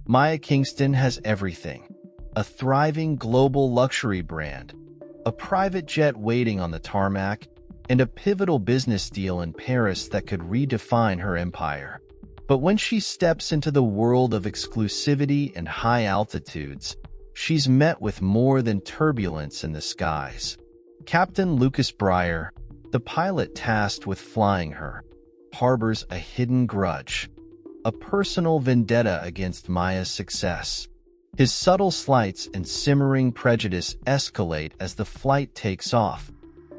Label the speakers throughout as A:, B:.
A: Maya Kingston has everything: a thriving global luxury brand, a private jet waiting on the tarmac, and a pivotal business deal in Paris that could redefine her empire. But when she steps into the world of exclusivity and high altitudes, she's met with more than turbulence in the skies. Captain Lucas Breyer, the pilot tasked with flying her, harbors a hidden grudge, a personal vendetta against Maya's success. His subtle slights and simmering prejudice escalate as the flight takes off,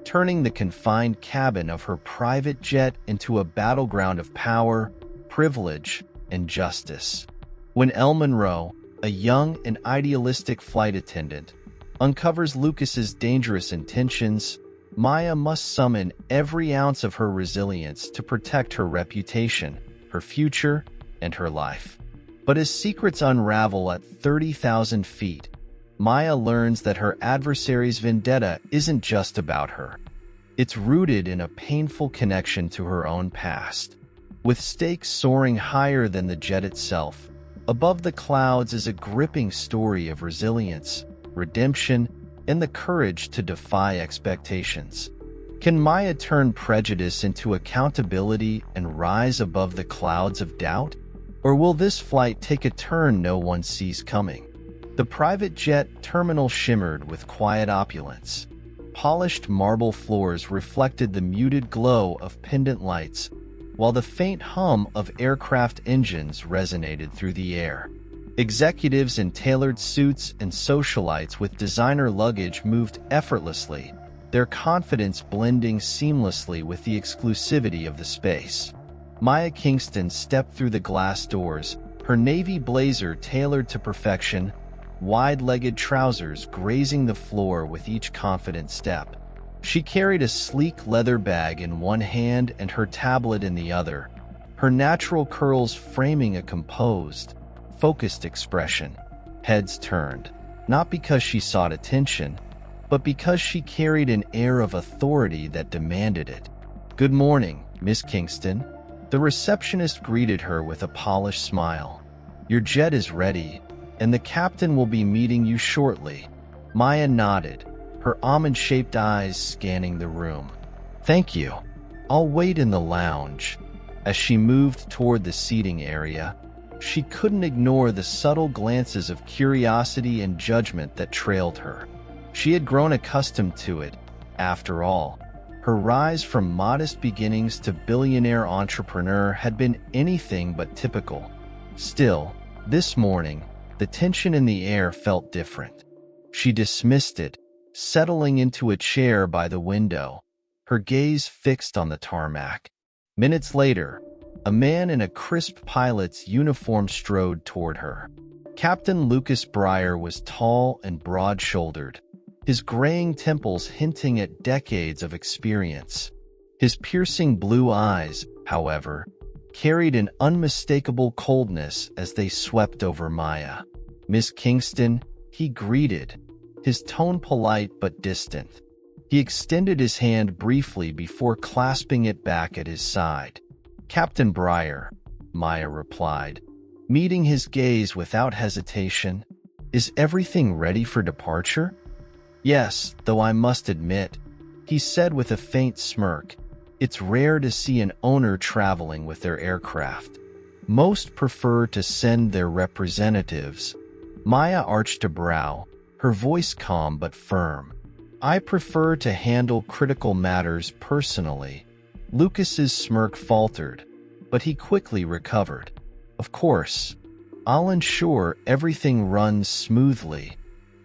A: turning the confined cabin of her private jet into a battleground of power, privilege, and justice. When Elle Monroe, a young and idealistic flight attendant, uncovers Lucas's dangerous intentions, Maya must summon every ounce of her resilience to protect her reputation, her future, and her life. But as secrets unravel at 30,000 feet, Maya learns that her adversary's vendetta isn't just about her. It's rooted in a painful connection to her own past. With stakes soaring higher than the jet itself, above the clouds is a gripping story of resilience, redemption, and the courage to defy expectations. Can Maya turn prejudice into accountability and rise above the clouds of doubt? Or will this flight take a turn no one sees coming? The private jet terminal shimmered with quiet opulence. Polished marble floors reflected the muted glow of pendant lights, while the faint hum of aircraft engines resonated through the air. Executives in tailored suits and socialites with designer luggage moved effortlessly, their confidence blending seamlessly with the exclusivity of the space. Maya Kingston stepped through the glass doors, her navy blazer tailored to perfection, wide-legged trousers grazing the floor with each confident step. She carried a sleek leather bag in one hand and her tablet in the other, her natural curls framing a composed, focused expression. Heads turned, not because she sought attention, but because she carried an air of authority that demanded it. "Good morning, Miss Kingston." The receptionist greeted her with a polished smile. "Your jet is ready, and the captain will be meeting you shortly." Maya nodded, her almond-shaped eyes scanning the room. "Thank you. I'll wait in the lounge." As she moved toward the seating area, she couldn't ignore the subtle glances of curiosity and judgment that trailed her. She had grown accustomed to it, after all. Her rise from modest beginnings to billionaire entrepreneur had been anything but typical. Still, this morning, the tension in the air felt different. She dismissed it, settling into a chair by the window, her gaze fixed on the tarmac. Minutes later, a man in a crisp pilot's uniform strode toward her. Captain Lucas Breyer was tall and broad-shouldered, his graying temples hinting at decades of experience. His piercing blue eyes, however, carried an unmistakable coldness as they swept over Maya. "Miss Kingston," he greeted, his tone polite but distant. He extended his hand briefly before clasping it back at his side. "Captain Breyer," Maya replied, meeting his gaze without hesitation. "Is everything ready for departure?" "Yes, though I must admit," he said with a faint smirk, "it's rare to see an owner traveling with their aircraft. Most prefer to send their representatives." Maya arched a brow, her voice calm but firm. "I prefer to handle critical matters personally." Lucas's smirk faltered, but he quickly recovered. "Of course, I'll ensure everything runs smoothly."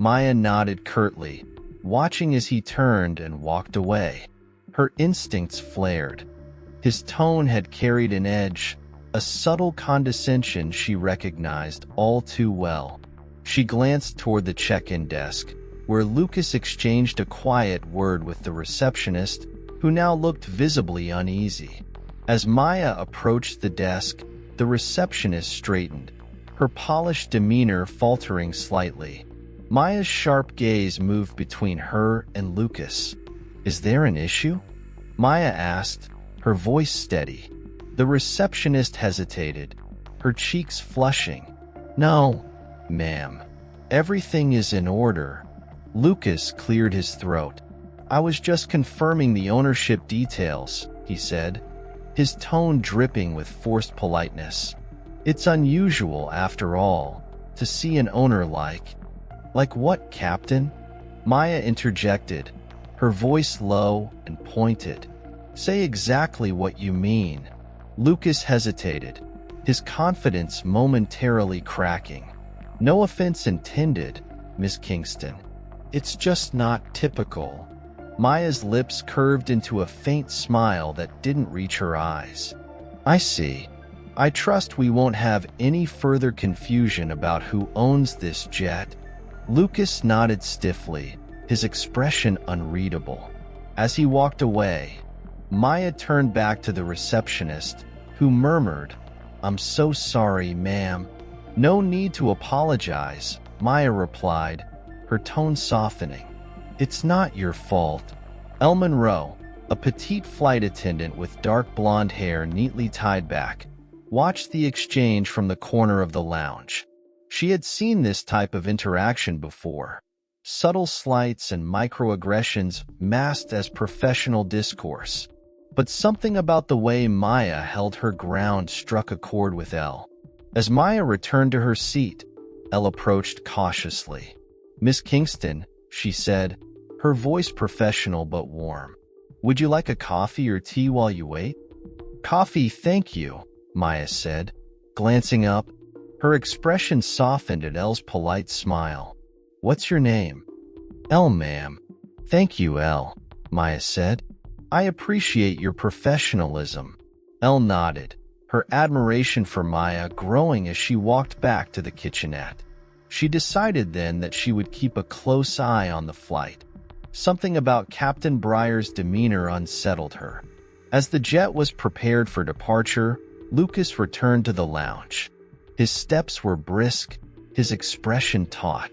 A: Maya nodded curtly, watching as he turned and walked away. Her instincts flared. His tone had carried an edge, a subtle condescension she recognized all too well. She glanced toward the check-in desk, where Lucas exchanged a quiet word with the receptionist, who now looked visibly uneasy. As Maya approached the desk, the receptionist straightened, her polished demeanor faltering slightly. Maya's sharp gaze moved between her and Lucas. "Is there an issue?" Maya asked, her voice steady. The receptionist hesitated, her cheeks flushing. No, ma'am. Everything is in order. Lucas cleared his throat. I was just confirming the ownership details, he said, his tone dripping with forced politeness. It's unusual, after all, to see an owner like what, Captain? Maya interjected, her voice low and pointed. Say exactly what you mean. Lucas hesitated, his confidence momentarily cracking. No offense intended, Miss Kingston. It's just not typical. Maya's lips curved into a faint smile that didn't reach her eyes. I see. I trust we won't have any further confusion about who owns this jet. Lucas nodded stiffly, his expression unreadable. As he walked away, Maya turned back to the receptionist, who murmured, I'm so sorry, ma'am. No need to apologize, Maya replied, her tone softening. It's not your fault. Elle Monroe, a petite flight attendant with dark blonde hair neatly tied back, watched the exchange from the corner of the lounge. She had seen this type of interaction before. Subtle slights and microaggressions masked as professional discourse. But something about the way Maya held her ground struck a chord with Elle. As Maya returned to her seat, Elle approached cautiously. Miss Kingston, she said, her voice professional but warm. Would you like a coffee or tea while you wait? Coffee, thank you, Maya said, glancing up. Her expression softened at Elle's polite smile. What's your name? Elle, ma'am. Thank you, Elle, Maya said. I appreciate your professionalism. Elle nodded, her admiration for Maya growing as she walked back to the kitchenette. She decided then that she would keep a close eye on the flight. Something about Captain Breyer's demeanor unsettled her. As the jet was prepared for departure, Lucas returned to the lounge. His steps were brisk, his expression taut.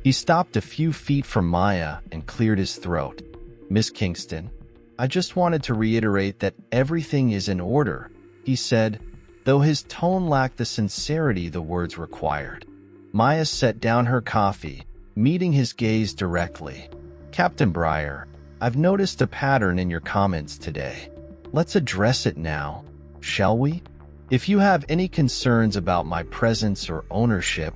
A: He stopped a few feet from Maya and cleared his throat. Miss Kingston, I just wanted to reiterate that everything is in order, he said, though his tone lacked the sincerity the words required. Maya set down her coffee, meeting his gaze directly. Captain Breyer, I've noticed a pattern in your comments today. Let's address it now, shall we? If you have any concerns about my presence or ownership,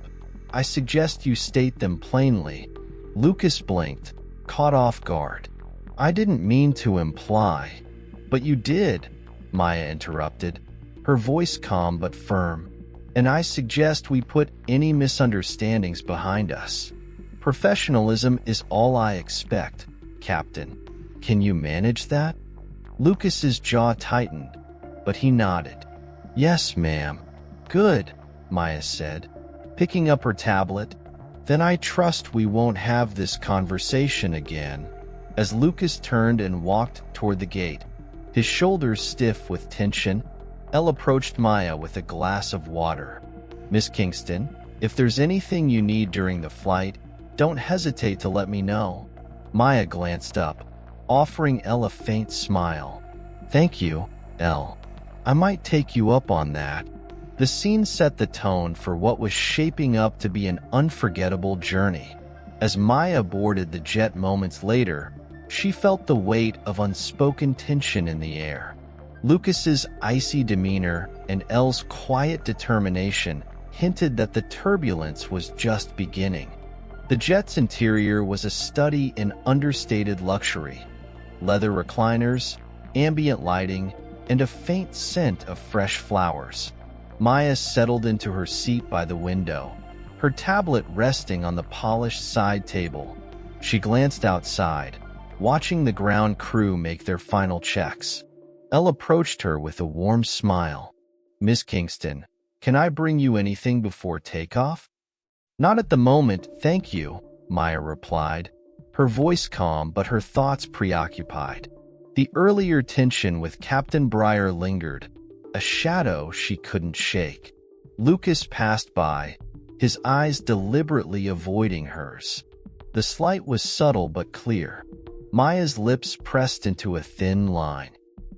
A: I suggest you state them plainly. Lucas blinked, caught off guard. I didn't mean to imply. But you did, Maya interrupted, her voice calm but firm. And I suggest we put any misunderstandings behind us. Professionalism is all I expect, Captain. Can you manage that? Lucas's jaw tightened, but he nodded. Yes, ma'am. Good, Maya said, picking up her tablet. Then I trust we won't have this conversation again. As Lucas turned and walked toward the gate, his shoulders stiff with tension, Elle approached Maya with a glass of water. Miss Kingston, if there's anything you need during the flight, don't hesitate to let me know. Maya glanced up, offering Elle a faint smile. Thank you, Elle. I might take you up on that. The scene set the tone for what was shaping up to be an unforgettable journey. As Maya boarded the jet moments later, she felt the weight of unspoken tension in the air. Lucas's icy demeanor and Elle's quiet determination hinted that the turbulence was just beginning. The jet's interior was a study in understated luxury. Leather recliners, ambient lighting, and a faint scent of fresh flowers. Maya settled into her seat by the window, her tablet resting on the polished side table. She glanced outside, watching the ground crew make their final checks. Elle approached her with a warm smile. Miss Kingston, can I bring you anything before takeoff? Not at the moment, thank you, Maya replied, her voice calm but her thoughts preoccupied. The earlier tension with Captain Breyer lingered, a shadow she couldn't shake. Lucas passed by, his eyes deliberately avoiding hers. The slight was subtle but clear. Maya's lips pressed into a thin line.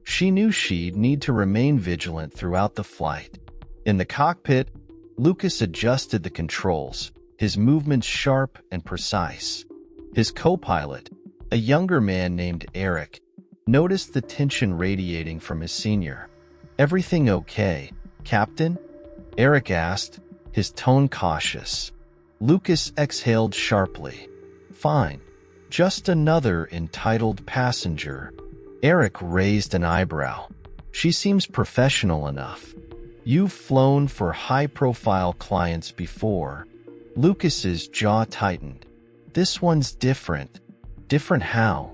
A: She knew she'd need to remain vigilant throughout the flight. In the cockpit, Lucas adjusted the controls, his movements sharp and precise. His co-pilot, a younger man named Eric, noticed the tension radiating from his senior. "Everything okay, Captain?" Eric asked, his tone cautious. Lucas exhaled sharply. "Fine. Just another entitled passenger." Eric raised an eyebrow. "She seems professional enough. You've flown for high-profile clients before." Lucas's jaw tightened. "This one's different." "Different how?"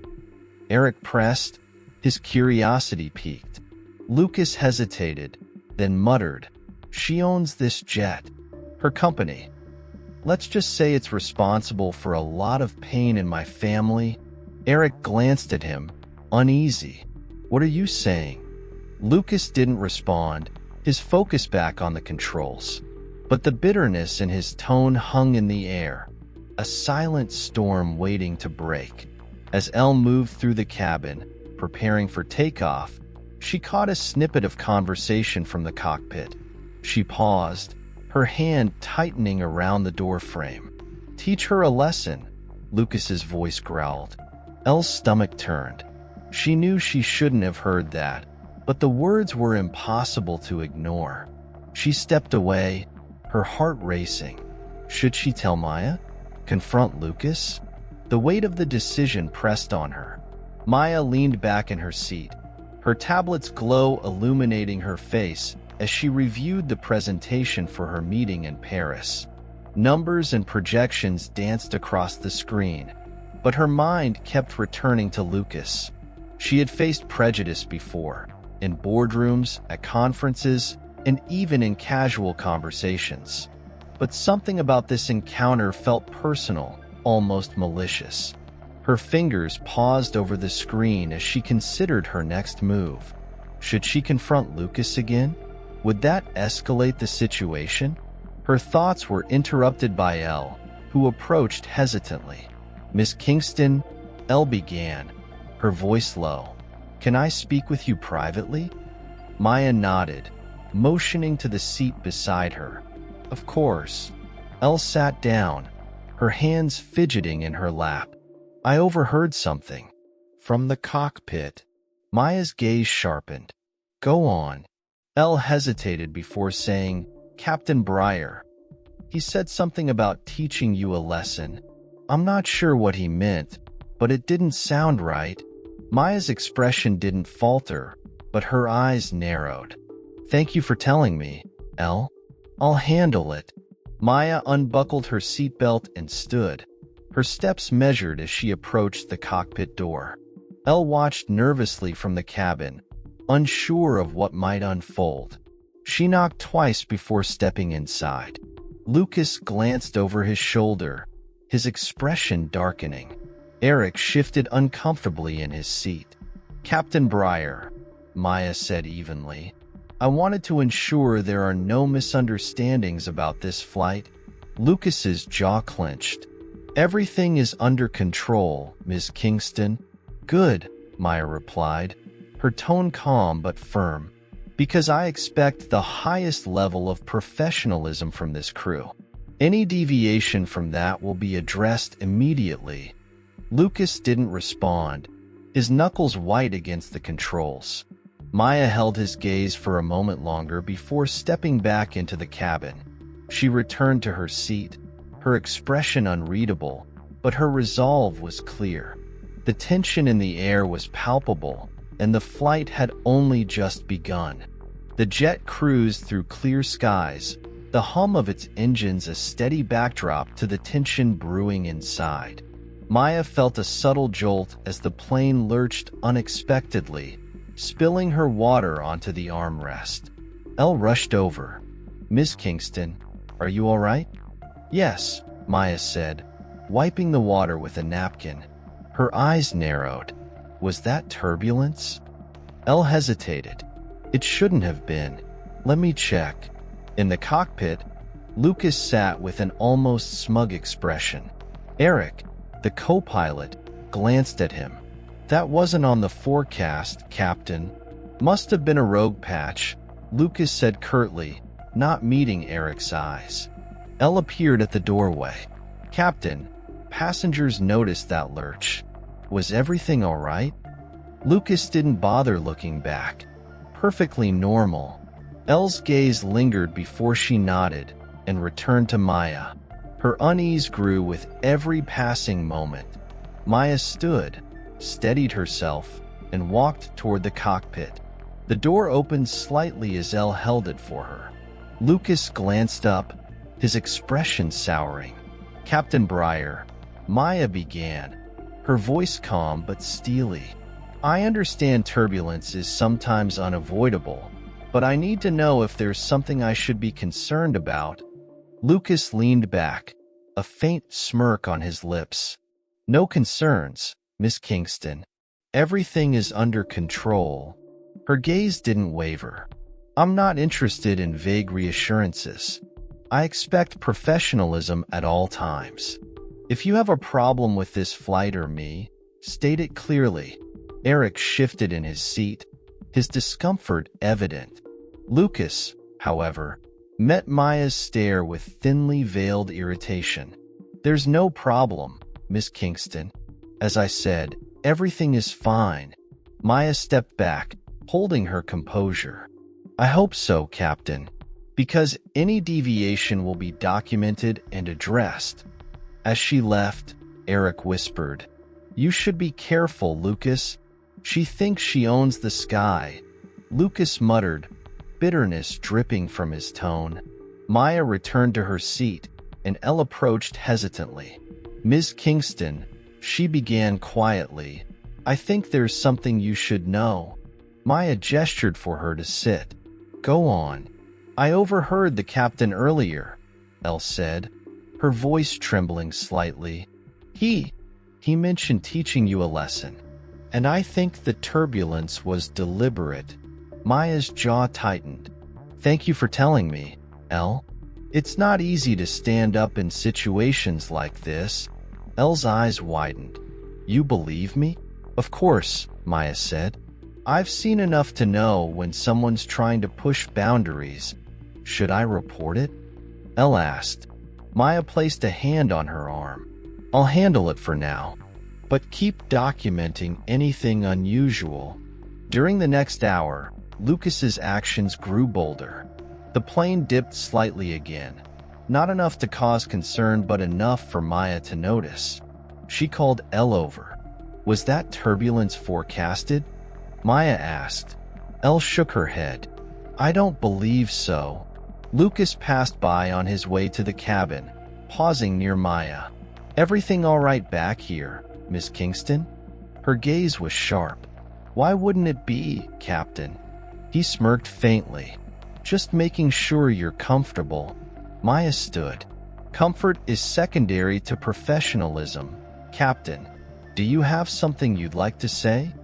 A: Eric pressed. His curiosity piqued. Lucas hesitated, then muttered, "She owns this jet. Her company. Let's just say it's responsible for a lot of pain in my family." Eric glanced at him, uneasy. "What are you saying?" Lucas didn't respond, his focus back on the controls. But the bitterness in his tone hung in the air, a silent storm waiting to break. As Elle moved through the cabin, preparing for takeoff, she caught a snippet of conversation from the cockpit. She paused, her hand tightening around the doorframe. "Teach her a lesson," Lucas's voice growled. Elle's stomach turned. She knew she shouldn't have heard that, but the words were impossible to ignore. She stepped away, her heart racing. Should she tell Maya? Confront Lucas? The weight of the decision pressed on her. Maya leaned back in her seat, her tablet's glow illuminating her face as she reviewed the presentation for her meeting in Paris. Numbers and projections danced across the screen, but her mind kept returning to Lucas. She had faced prejudice before, in boardrooms, at conferences, and even in casual conversations. But something about this encounter felt personal, almost malicious. Her fingers paused over the screen as she considered her next move. Should she confront Lucas again? Would that escalate the situation? Her thoughts were interrupted by Elle, who approached hesitantly. "Miss Kingston," Elle began, her voice low. "Can I speak with you privately?" Maya nodded, motioning to the seat beside her. "Of course." Elle sat down, her hands fidgeting in her lap. "I overheard something." From the cockpit. Maya's gaze sharpened. "Go on." Elle hesitated before saying, "Captain Breyer. He said something about teaching you a lesson. I'm not sure what he meant, but it didn't sound right." Maya's expression didn't falter, but her eyes narrowed. "Thank you for telling me, Elle. I'll handle it." Maya unbuckled her seatbelt and stood, her steps measured as she approached the cockpit door. Elle watched nervously from the cabin, unsure of what might unfold. She knocked twice before stepping inside. Lucas glanced over his shoulder, his expression darkening. Eric shifted uncomfortably in his seat. "Captain Breyer," Maya said evenly, "I wanted to ensure there are no misunderstandings about this flight." Lucas's jaw clenched. "Everything is under control, Ms. Kingston." "Good," Maya replied, her tone calm but firm, "because I expect the highest level of professionalism from this crew. Any deviation from that will be addressed immediately." Lucas didn't respond, his knuckles white against the controls. Maya held his gaze for a moment longer before stepping back into the cabin. She returned to her seat, her expression unreadable, but her resolve was clear. The tension in the air was palpable, and the flight had only just begun. The jet cruised through clear skies, the hum of its engines a steady backdrop to the tension brewing inside. Maya felt a subtle jolt as the plane lurched unexpectedly, spilling her water onto the armrest. Elle rushed over. "Miss Kingston, are you all right?" "Yes," Maya said, wiping the water with a napkin. Her eyes narrowed. "Was that turbulence?" Elle hesitated. "It shouldn't have been. Let me check." In the cockpit, Lucas sat with an almost smug expression. Eric, the co-pilot, glanced at him. "That wasn't on the forecast, Captain. Must have been a rogue patch," Lucas said curtly, not meeting Eric's eyes. Elle appeared at the doorway. "Captain, passengers noticed that lurch. Was everything all right?" Lucas didn't bother looking back. "Perfectly normal." Elle's gaze lingered before she nodded and returned to Maya. Her unease grew with every passing moment. Maya stood, steadied herself, and walked toward the cockpit. The door opened slightly as Elle held it for her. Lucas glanced up, his expression souring. "Captain Breyer," Maya began, her voice calm but steely. "I understand turbulence is sometimes unavoidable, but I need to know if there's something I should be concerned about." Lucas leaned back, a faint smirk on his lips. "No concerns, Miss Kingston. Everything is under control." Her gaze didn't waver. "I'm not interested in vague reassurances. I expect professionalism at all times. If you have a problem with this flight or me, state it clearly." Eric shifted in his seat, his discomfort evident. Lucas, however, met Maya's stare with thinly veiled irritation. "There's no problem, Miss Kingston. As I said, everything is fine." Maya stepped back, holding her composure. "I hope so, Captain, because any deviation will be documented and addressed." As she left, Eric whispered, "You should be careful, Lucas. She thinks she owns the sky." Lucas muttered, bitterness dripping from his tone. Maya returned to her seat, and Elle approached hesitantly. "Ms. Kingston," she began quietly, "I think there's something you should know." Maya gestured for her to sit. "Go on." "I overheard the captain earlier," Elle said, her voice trembling slightly. He mentioned teaching you a lesson, and I think the turbulence was deliberate." Maya's jaw tightened. "Thank you for telling me, Elle. It's not easy to stand up in situations like this." Elle's eyes widened. "You believe me?" "Of course," Maya said. "I've seen enough to know when someone's trying to push boundaries. Should I report it?" Elle asked. Maya placed a hand on her arm. "I'll handle it for now, but keep documenting anything unusual." During the next hour, Lucas's actions grew bolder. The plane dipped slightly again, not enough to cause concern but enough for Maya to notice. She called Elle over. "Was that turbulence forecasted?" Maya asked. Elle shook her head. "I don't believe so." Lucas passed by on his way to the cabin, pausing near Maya. "Everything all right back here, Miss Kingston?" Her gaze was sharp. "Why wouldn't it be, Captain?" He smirked faintly. "Just making sure you're comfortable." Maya stood. "Comfort is secondary to professionalism, Captain. Do you have something you'd like to say?"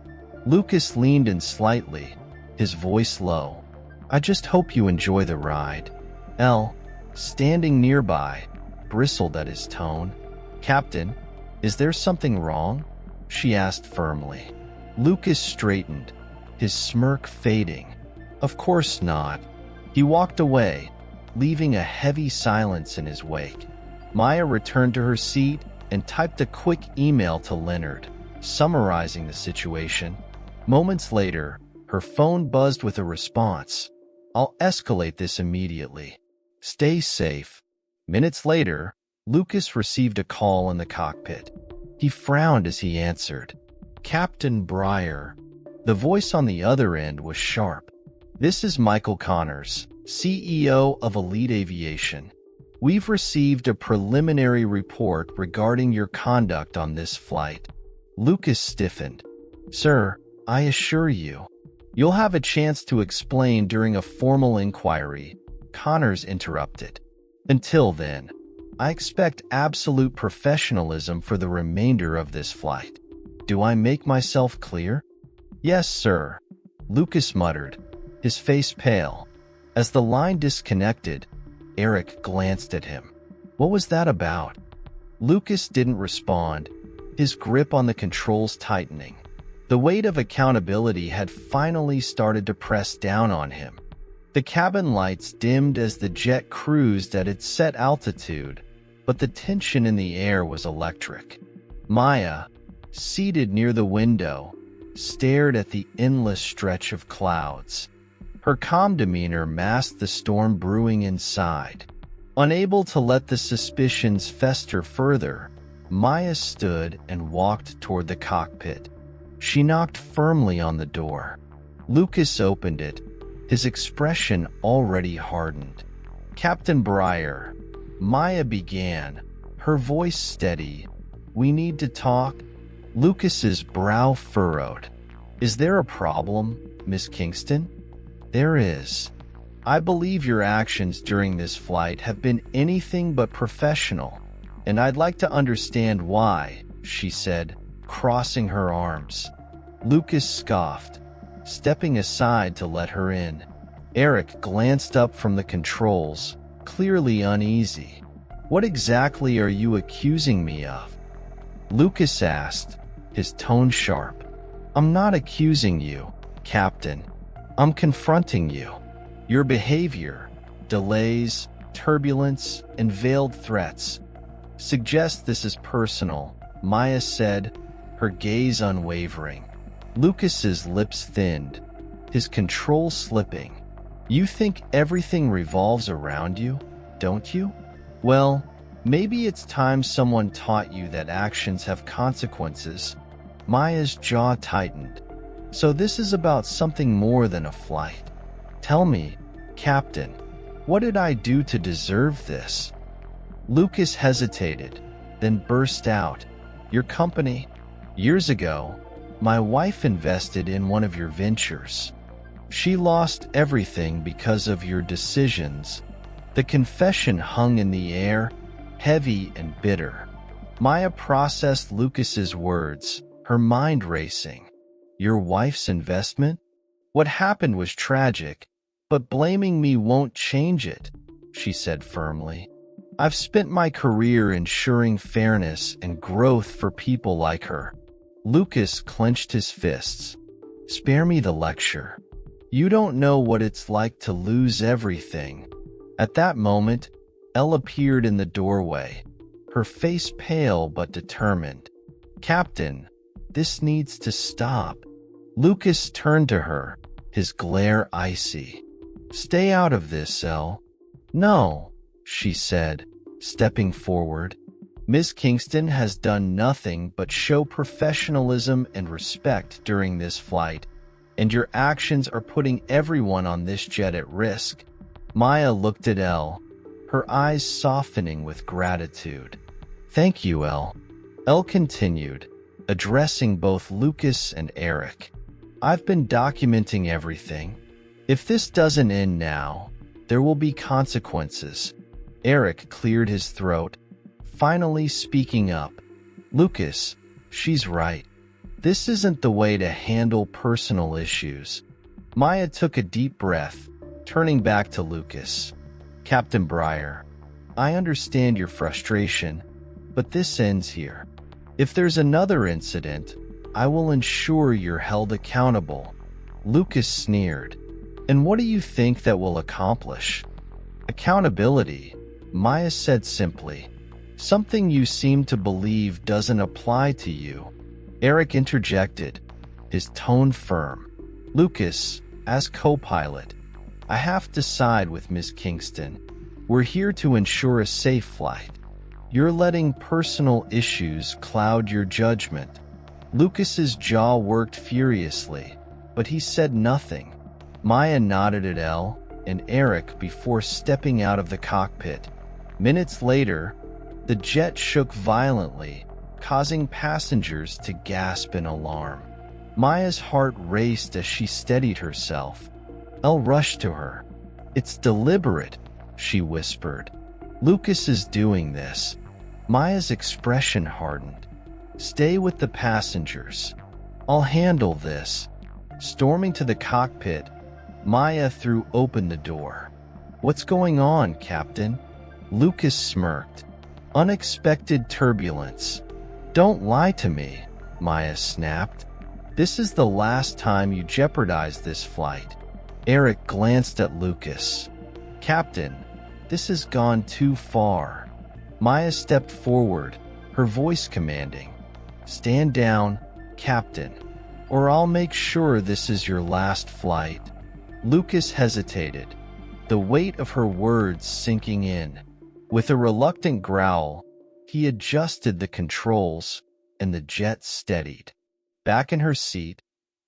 A: Lucas leaned in slightly, his voice low. "I just hope you enjoy the ride." Elle, standing nearby, bristled at his tone. "Captain, is there something wrong?" she asked firmly. Lucas straightened, his smirk fading. "Of course not." He walked away, leaving a heavy silence in his wake. Maya returned to her seat and typed a quick email to Leonard, summarizing the situation. Moments later, her phone buzzed with a response. "I'll escalate this immediately. Stay safe." Minutes later, Lucas received a call in the cockpit. He frowned as he answered. "Captain Breyer." The voice on the other end was sharp. "This is Michael Connors, CEO of Elite Aviation. We've received a preliminary report regarding your conduct on this flight." Lucas stiffened. "Sir, I assure you, you'll have a chance to explain during a formal inquiry," Connors interrupted. "Until then, I expect absolute professionalism for the remainder of this flight. Do I make myself clear?" "Yes, sir," Lucas muttered, his face pale. As the line disconnected, Eric glanced at him. "What was that about?" Lucas didn't respond, his grip on the controls tightening. The weight of accountability had finally started to press down on him. The cabin lights dimmed as the jet cruised at its set altitude, but the tension in the air was electric. Maya, seated near the window, stared at the endless stretch of clouds. Her calm demeanor masked the storm brewing inside. Unable to let the suspicions fester further, Maya stood and walked toward the cockpit. She knocked firmly on the door. Lucas opened it, his expression already hardened. "Captain Breyer," Maya began, her voice steady. "We need to talk." Lucas's brow furrowed. "Is there a problem, Miss Kingston?" "There is. I believe your actions during this flight have been anything but professional, and I'd like to understand why," she said, crossing her arms. Lucas scoffed, stepping aside to let her in. Eric glanced up from the controls, clearly uneasy. "What exactly are you accusing me of?" Lucas asked, his tone sharp. "I'm not accusing you, Captain. I'm confronting you. Your behavior, delays, turbulence, and veiled threats suggest this is personal," Maya said, her gaze unwavering. Lucas's lips thinned, his control slipping. "You think everything revolves around you, don't you? Well, maybe it's time someone taught you that actions have consequences." Maya's jaw tightened. "So this is about something more than a flight. Tell me, Captain, what did I do to deserve this?" Lucas hesitated, then burst out. "Your company. Years ago, my wife invested in one of your ventures. She lost everything because of your decisions." The confession hung in the air, heavy and bitter. Maya processed Lucas's words, her mind racing. "Your wife's investment? What happened was tragic, but blaming me won't change it," she said firmly. "I've spent my career ensuring fairness and growth for people like her." Lucas clenched his fists. "Spare me the lecture. You don't know what it's like to lose everything." At that moment, Elle appeared in the doorway, her face pale but determined. "Captain, this needs to stop." Lucas turned to her, his glare icy. "Stay out of this, Elle." "No," she said, stepping forward. "Miss Kingston has done nothing but show professionalism and respect during this flight, and your actions are putting everyone on this jet at risk." Maya looked at Elle, her eyes softening with gratitude. "Thank you, Elle." Elle continued, addressing both Lucas and Eric. "I've been documenting everything. If this doesn't end now, there will be consequences." Eric cleared his throat, finally speaking up. "Lucas, she's right. This isn't the way to handle personal issues." Maya took a deep breath, turning back to Lucas. "Captain Breyer, I understand your frustration, but this ends here. If there's another incident, I will ensure you're held accountable." Lucas sneered. "And what do you think that will accomplish?" "Accountability," Maya said simply. "Something you seem to believe doesn't apply to you." Eric interjected, his tone firm. "Lucas, as co-pilot, I have to side with Miss Kingston. We're here to ensure a safe flight. You're letting personal issues cloud your judgment." Lucas's jaw worked furiously, but he said nothing. Maya nodded at Elle and Eric before stepping out of the cockpit. Minutes later, the jet shook violently, causing passengers to gasp in alarm. Maya's heart raced as she steadied herself. Elle rushed to her. "It's deliberate," she whispered. "Lucas is doing this." Maya's expression hardened. "Stay with the passengers. I'll handle this." Storming to the cockpit, Maya threw open the door. "What's going on, Captain?" Lucas smirked. "Unexpected turbulence." "Don't lie to me," Maya snapped. "This is the last time you jeopardize this flight." Eric glanced at Lucas. "Captain, this has gone too far." Maya stepped forward, her voice commanding. "Stand down, Captain, or I'll make sure this is your last flight." Lucas hesitated, the weight of her words sinking in. With a reluctant growl, he adjusted the controls, and the jet steadied. Back in her seat,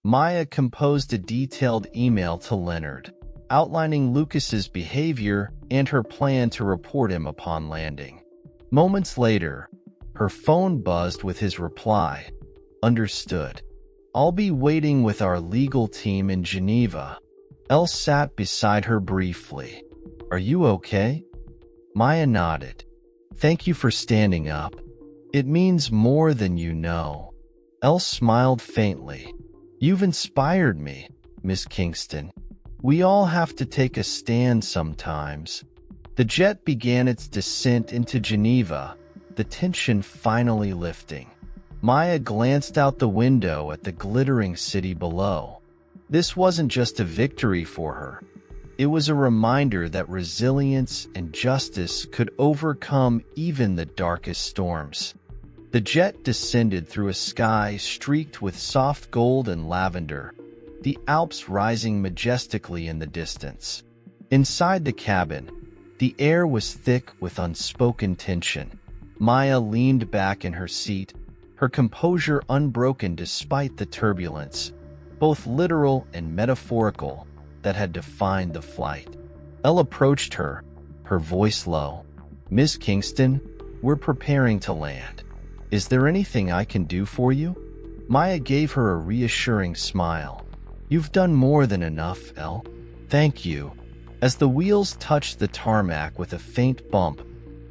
A: Maya composed a detailed email to Leonard, outlining Lucas's behavior and her plan to report him upon landing. Moments later, her phone buzzed with his reply. "Understood. I'll be waiting with our legal team in Geneva." Elle sat beside her briefly. "Are you okay?" Maya nodded. "Thank you for standing up. It means more than you know." Elle smiled faintly. "You've inspired me, Miss Kingston. We all have to take a stand sometimes." The jet began its descent into Geneva, the tension finally lifting. Maya glanced out the window at the glittering city below. This wasn't just a victory for her. It was a reminder that resilience and justice could overcome even the darkest storms. The jet descended through a sky streaked with soft gold and lavender, the Alps rising majestically in the distance. Inside the cabin, the air was thick with unspoken tension. Maya leaned back in her seat, her composure unbroken despite the turbulence, both literal and metaphorical, that had defined the flight. Elle approached her, her voice low. "Miss Kingston, we're preparing to land. Is there anything I can do for you?" Maya gave her a reassuring smile. "You've done more than enough, Elle. Thank you." As the wheels touched the tarmac with a faint bump,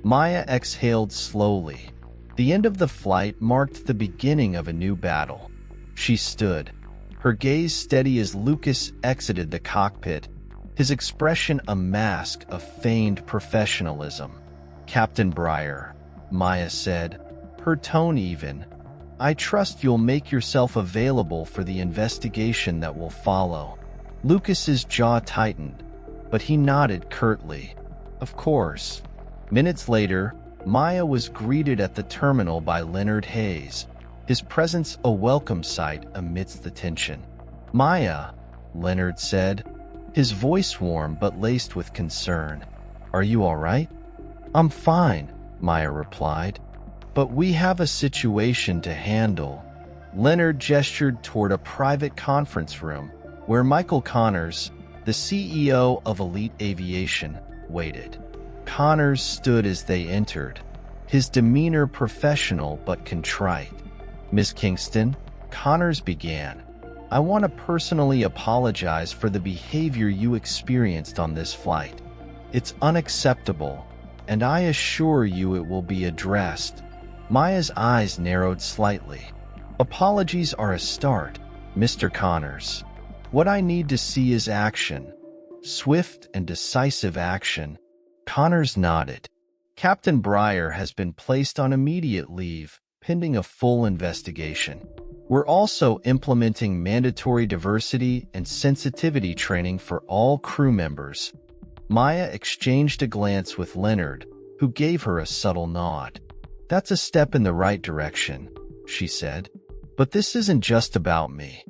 A: Maya exhaled slowly. The end of the flight marked the beginning of a new battle. She stood, her gaze steady as Lucas exited the cockpit, his expression a mask of feigned professionalism. "Captain Breyer," Maya said, her tone even, "I trust you'll make yourself available for the investigation that will follow." Lucas's jaw tightened, but he nodded curtly. "Of course." Minutes later, Maya was greeted at the terminal by Leonard Hayes, his presence a welcome sight amidst the tension. "Maya," Leonard said, his voice warm but laced with concern. "Are you all right?" "I'm fine," Maya replied. "But we have a situation to handle." Leonard gestured toward a private conference room where Michael Connors, the CEO of Elite Aviation, waited. Connors stood as they entered, his demeanor professional but contrite. "Miss Kingston," Connors began, "I want to personally apologize for the behavior you experienced on this flight. It's unacceptable, and I assure you it will be addressed." Maya's eyes narrowed slightly. "Apologies are a start, Mr. Connors. What I need to see is action. Swift and decisive action." Connors nodded. "Captain Breyer has been placed on immediate leave, pending a full investigation. We're also implementing mandatory diversity and sensitivity training for all crew members." Maya exchanged a glance with Leonard, who gave her a subtle nod. "That's a step in the right direction," she said. "But this isn't just about me.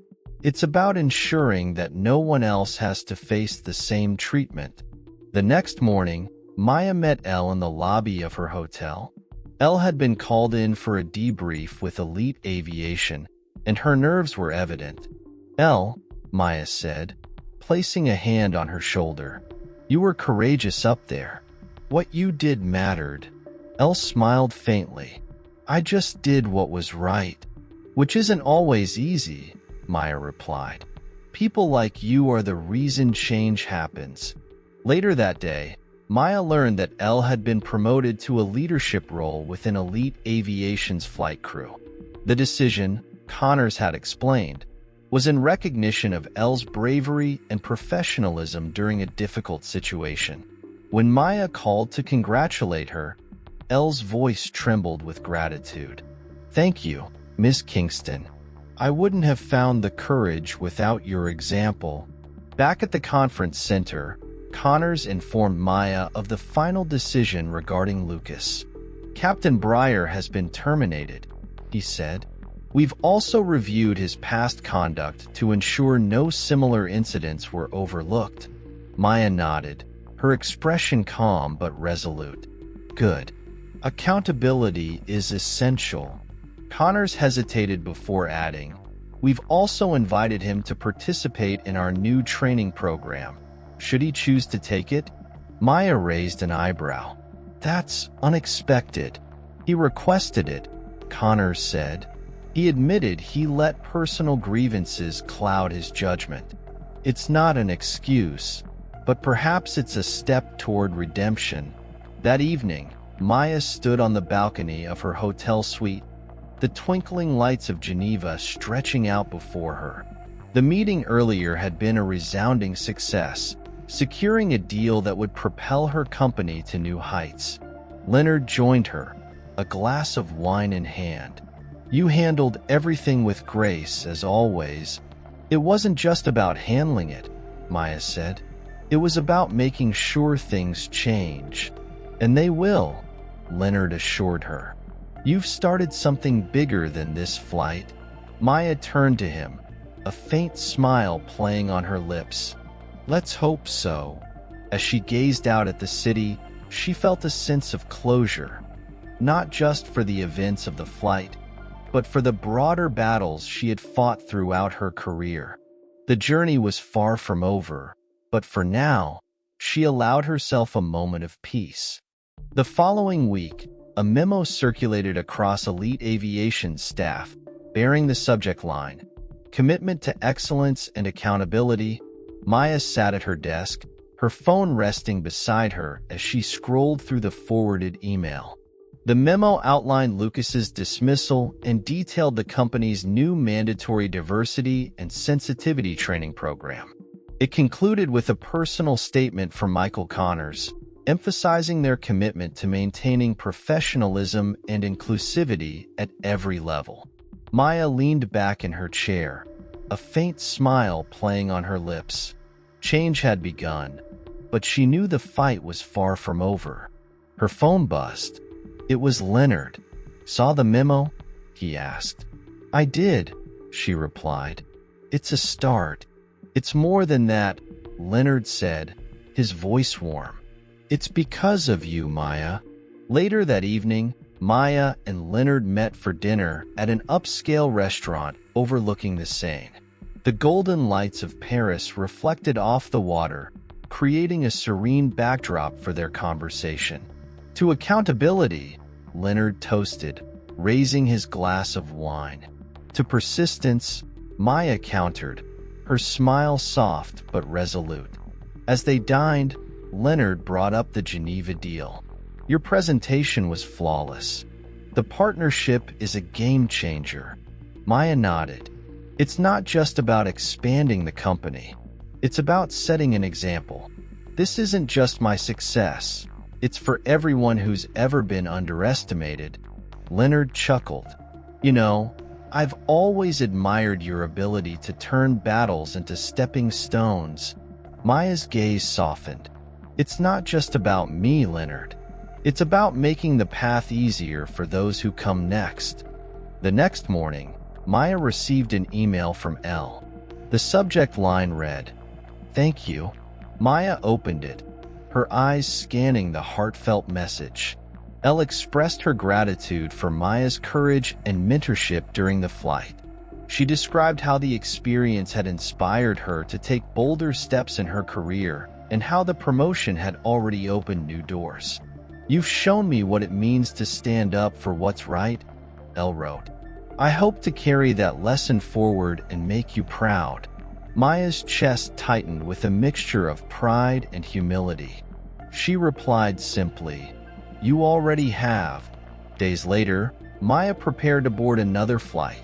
A: It's about ensuring that no one else has to face the same treatment." The next morning, Maya met Elle in the lobby of her hotel. Elle had been called in for a debrief with Elite Aviation, and her nerves were evident. "Elle," Maya said, placing a hand on her shoulder, "you were courageous up there. What you did mattered." Elle smiled faintly. "I just did what was right." "Which isn't always easy," Maya replied. "People like you are the reason change happens." Later that day, Maya learned that Elle had been promoted to a leadership role within Elite Aviation's flight crew. The decision, Connors had explained, was in recognition of Elle's bravery and professionalism during a difficult situation. When Maya called to congratulate her, Elle's voice trembled with gratitude. "Thank you, Miss Kingston. I wouldn't have found the courage without your example." Back at the conference center, Connors informed Maya of the final decision regarding Lucas. Captain Breyer has been terminated, he said. We've also reviewed his past conduct to ensure no similar incidents were overlooked. Maya nodded, her expression calm but resolute. Good. Accountability is essential. Connors hesitated before adding, we've also invited him to participate in our new training program. Should he choose to take it? Maya raised an eyebrow. That's unexpected. He requested it, Connors said. He admitted he let personal grievances cloud his judgment. It's not an excuse, but perhaps it's a step toward redemption. That evening, Maya stood on the balcony of her hotel suite, the twinkling lights of Geneva stretching out before her. The meeting earlier had been a resounding success, securing a deal that would propel her company to new heights. Leonard joined her, a glass of wine in hand. You handled everything with grace, as always. It wasn't just about handling it, Maya said. It was about making sure things change. And they will, Leonard assured her. You've started something bigger than this flight. Maya turned to him, a faint smile playing on her lips. Let's hope so. As she gazed out at the city, she felt a sense of closure, not just for the events of the flight, but for the broader battles she had fought throughout her career. The journey was far from over, but for now, she allowed herself a moment of peace. The following week, a memo circulated across elite aviation staff, bearing the subject line, Commitment to Excellence and Accountability. Maya sat at her desk, her phone resting beside her as she scrolled through the forwarded email. The memo outlined Lucas's dismissal and detailed the company's new mandatory diversity and sensitivity training program. It concluded with a personal statement from Michael Connors, emphasizing their commitment to maintaining professionalism and inclusivity at every level. Maya leaned back in her chair, a faint smile playing on her lips. Change had begun, but she knew the fight was far from over. Her phone buzzed. It was Leonard. Saw the memo? He asked. I did, she replied. It's a start. It's more than that, Leonard said, his voice warm. It's because of you, Maya. Later that evening, Maya and Leonard met for dinner at an upscale restaurant overlooking the Seine. The golden lights of Paris reflected off the water, creating a serene backdrop for their conversation. To accountability, Leonard toasted, raising his glass of wine. To persistence, Maya countered, her smile soft but resolute. As they dined, Leonard brought up the Geneva deal. Your presentation was flawless. The partnership is a game changer. Maya nodded. It's not just about expanding the company. It's about setting an example. This isn't just my success. It's for everyone who's ever been underestimated. Leonard chuckled. You know, I've always admired your ability to turn battles into stepping stones. Maya's gaze softened. It's not just about me, Leonard. It's about making the path easier for those who come next. The next morning, Maya received an email from Elle. The subject line read, Thank you. Maya opened it, her eyes scanning the heartfelt message. Elle expressed her gratitude for Maya's courage and mentorship during the flight. She described how the experience had inspired her to take bolder steps in her career and how the promotion had already opened new doors. You've shown me what it means to stand up for what's right, Elle wrote. I hope to carry that lesson forward and make you proud. Maya's chest tightened with a mixture of pride and humility. She replied simply, You already have. Days later, Maya prepared to board another flight,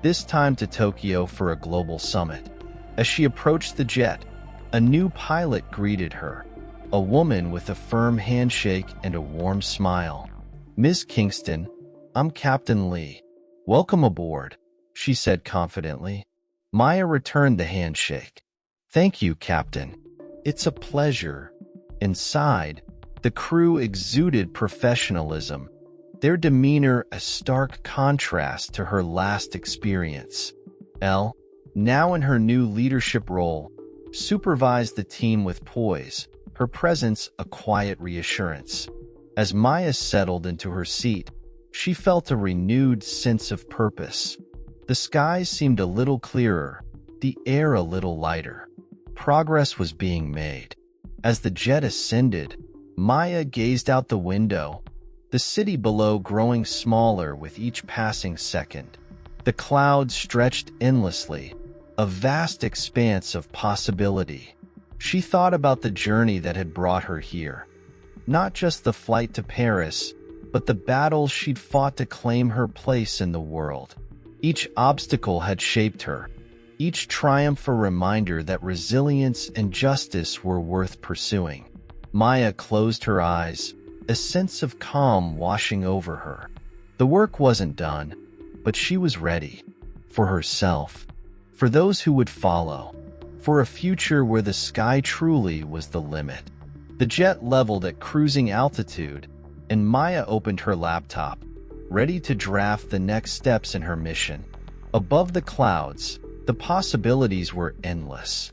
A: this time to Tokyo for a global summit. As she approached the jet, a new pilot greeted her, a woman with a firm handshake and a warm smile. Ms. Kingston, I'm Captain Lee. Welcome aboard, she said confidently. Maya returned the handshake. "Thank you, Captain. It's a pleasure." Inside, the crew exuded professionalism, their demeanor a stark contrast to her last experience. Elle, now in her new leadership role, supervised the team with poise, her presence a quiet reassurance. As Maya settled into her seat, she felt a renewed sense of purpose. The skies seemed a little clearer, the air a little lighter. Progress was being made. As the jet ascended, Maya gazed out the window, the city below growing smaller with each passing second. The clouds stretched endlessly, a vast expanse of possibility. She thought about the journey that had brought her here. Not just the flight to Paris, but the battles she'd fought to claim her place in the world. Each obstacle had shaped her, each triumph a reminder that resilience and justice were worth pursuing. Maya closed her eyes, a sense of calm washing over her. The work wasn't done, but she was ready. For herself, for those who would follow, for a future where the sky truly was the limit. The jet leveled at cruising altitude, and Maya opened her laptop, ready to draft the next steps in her mission. Above the clouds, the possibilities were endless.